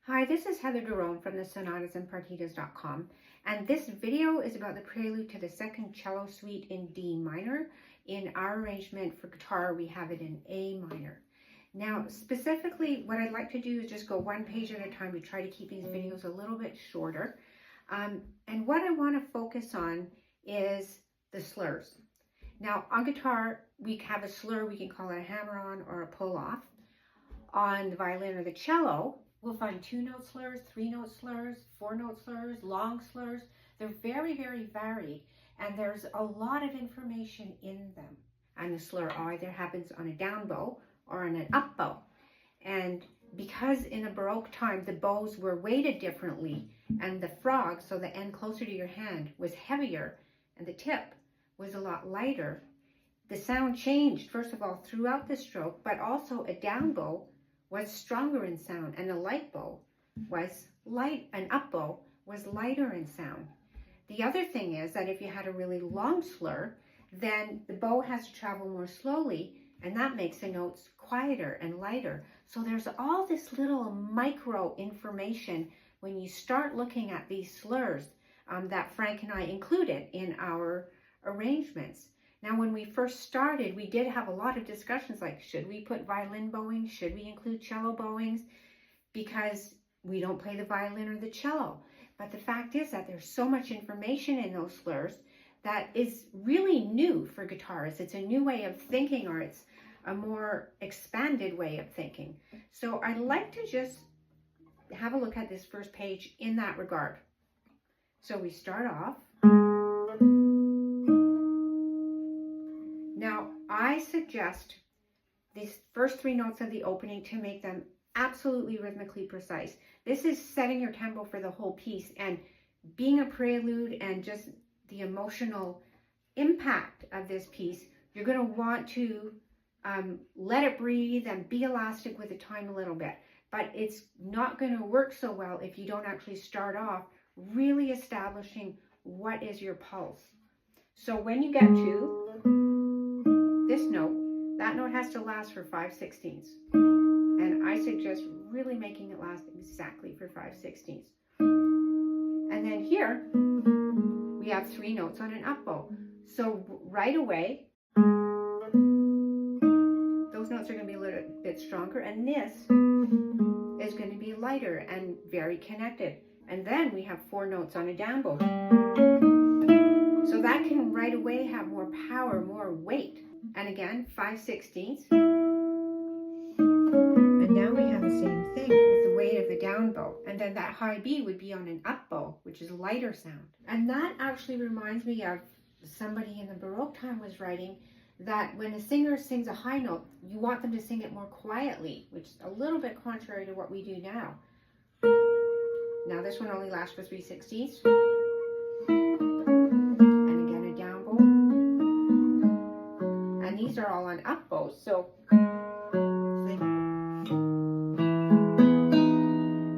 Hi, this is Heather Jerome from the sonatasandpartitas.com, and this video is about the prelude to the second cello suite in D minor. In our arrangement for guitar, we have it in A minor. Now, specifically, what I'd like to do is just go one page at a time to try to keep these videos a little bit shorter. And what I want to focus on is the slurs. Now, on guitar, we have a slur, we can call it a hammer-on or a pull-off. On the violin or the cello, we'll find 2-note slurs, 3-note slurs, 4-note slurs, long slurs. They're very, very varied, and there's a lot of information in them. And the slur either happens on a down bow or on an up bow. And because in the Baroque time, the bows were weighted differently, and the frog, so the end closer to your hand, was heavier, and the tip was a lot lighter, the sound changed, first of all, throughout the stroke, but also a down bow was stronger in sound, and a light bow was light, an up bow was lighter in sound. The other thing is that if you had a really long slur, then the bow has to travel more slowly, and that makes the notes quieter and lighter. So there's all this little micro information when you start looking at these slurs that Frank and I included in our arrangements. Now, when we first started, we did have a lot of discussions like, should we put violin bowing? Should we include cello bowings? Because we don't play the violin or the cello. But the fact is that there's so much information in those slurs that is really new for guitarists. It's a new way of thinking, or it's a more expanded way of thinking. So I'd like to just have a look at this first page in that regard. So we start off. Now, I suggest these first 3 notes of the opening to make them absolutely rhythmically precise. This is setting your tempo for the whole piece, and being a prelude and just the emotional impact of this piece, you're going to want to let it breathe and be elastic with the time a little bit. But it's not going to work so well if you don't actually start off really establishing what is your pulse. So when you get to this note, that note has to last for 5/16. And I suggest really making it last exactly for 5/16. And then here, we have 3 notes on an up bow. So right away, those notes are going to be a little bit stronger, and this is going to be lighter and very connected. And then we have 4 notes on a down bow. So that can right away have more power, more weight. And again, 5/16. And now we have the same thing with the weight of the down bow. And then that high B would be on an up bow, which is lighter sound. And that actually reminds me of somebody in the Baroque time was writing that when a singer sings a high note, you want them to sing it more quietly, which is a little bit contrary to what we do now. Now this one only lasts for 3/16. These are all on up bows. So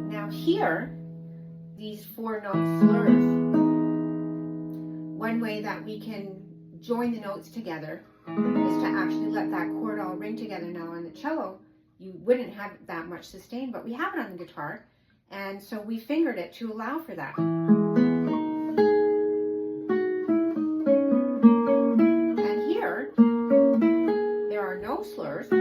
now here, these 4-note slurs, one way that we can join the notes together is to actually let that chord all ring together. Now on the cello, you wouldn't have that much sustain, but we have it on the guitar, and so we fingered it to allow for that. Slurs. Well,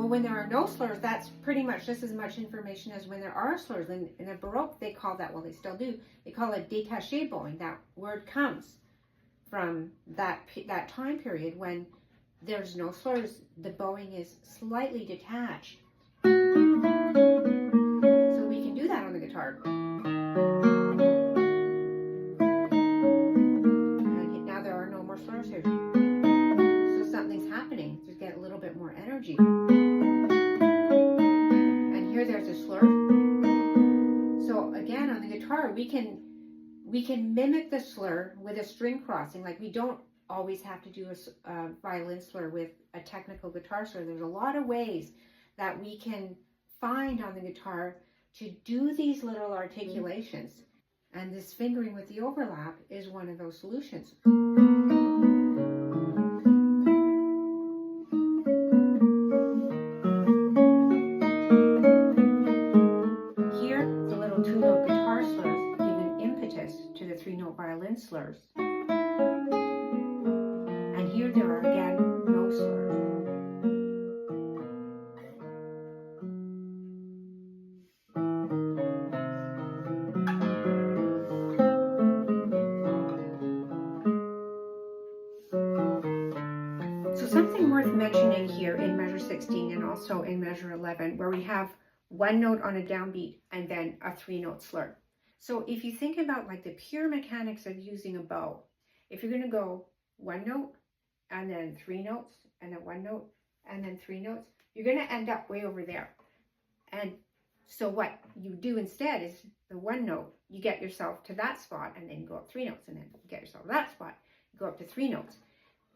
when there are no slurs, that's pretty much just as much information as when there are slurs. In the Baroque, they call that, well, they still do, they call it détaché bowing. That word comes from that time period when there's no slurs. The bowing is slightly detached. So we can do that on the guitar. And now there are no more slurs here. Something's happening. Just get a little bit more energy. And here there's a slur. So again, on the guitar, we can mimic the slur with a string crossing. Like, we don't always have to do a violin slur with a technical guitar slur. There's a lot of ways that we can find on the guitar to do these little articulations. And this fingering with the overlap is one of those solutions. So something worth mentioning here in measure 16 and also in measure 11, where we have one note on a downbeat and then a 3-note slur. So if you think about like the pure mechanics of using a bow, if you're going to go one note and then 3 notes and then 1 note and then 3 notes, you're going to end up way over there. And so what you do instead is the 1 note, you get yourself to that spot and then you go up 3 notes, and then you get yourself to that spot, you go up to 3 notes.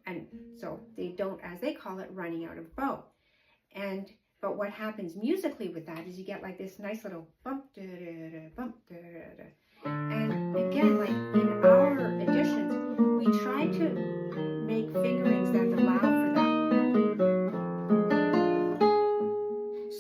And so they don't, as they call it, running out of bow. But what happens musically with that is you get like this nice little bump, da, da, da, bump, da, da, da. And again, like in our editions, we try to make fingerings that allow for that.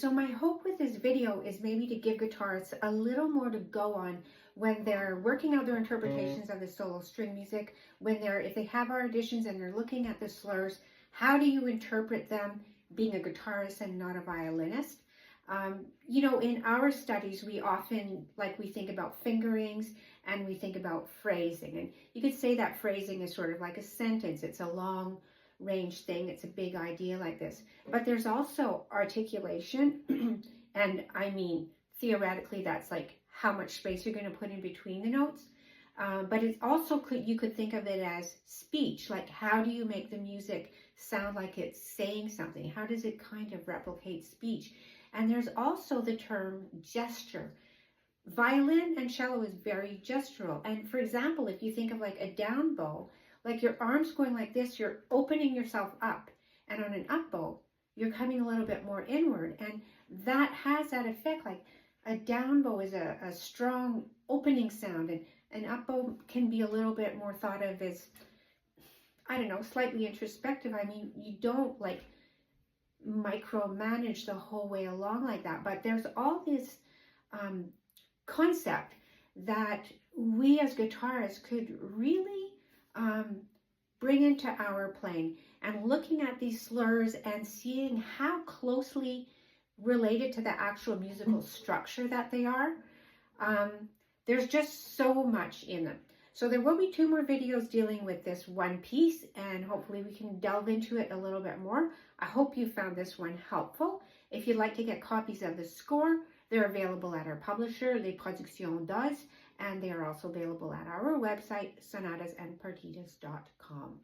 So my hope with this video is maybe to give guitarists a little more to go on when they're working out their interpretations of the solo string music, if they have our editions and they're looking at the slurs, how do you interpret them being a guitarist and not a violinist? You know, in our studies, we often, we think about fingerings and we think about phrasing. And you could say that phrasing is sort of like a sentence. It's a long range thing. It's a big idea like this. But there's also articulation. And I mean, theoretically, that's like how much space you're going to put in between the notes. But it's also, you could think of it as speech. Like, how do you make the music sound like it's saying something? How does it kind of replicate speech? And there's also the term gesture. Violin and cello is very gestural. And for example, if you think of like a down bow, like your arms going like this, you're opening yourself up. And on an up bow, you're coming a little bit more inward. And that has that effect. Like a down bow is a strong opening sound, and an up bow can be a little bit more thought of as, I don't know, slightly introspective. I mean, you don't like micromanage the whole way along like that, but there's all this concept that we as guitarists could really bring into our playing, and looking at these slurs and seeing how closely related to the actual musical structure that they are. There's just so much in them. So there will be 2 more videos dealing with this one piece, and hopefully we can delve into it a little bit more. I hope you found this one helpful. If you'd like to get copies of the score, they're available at our publisher, Les Productions does, and they are also available at our website, sonatasandpartitas.com.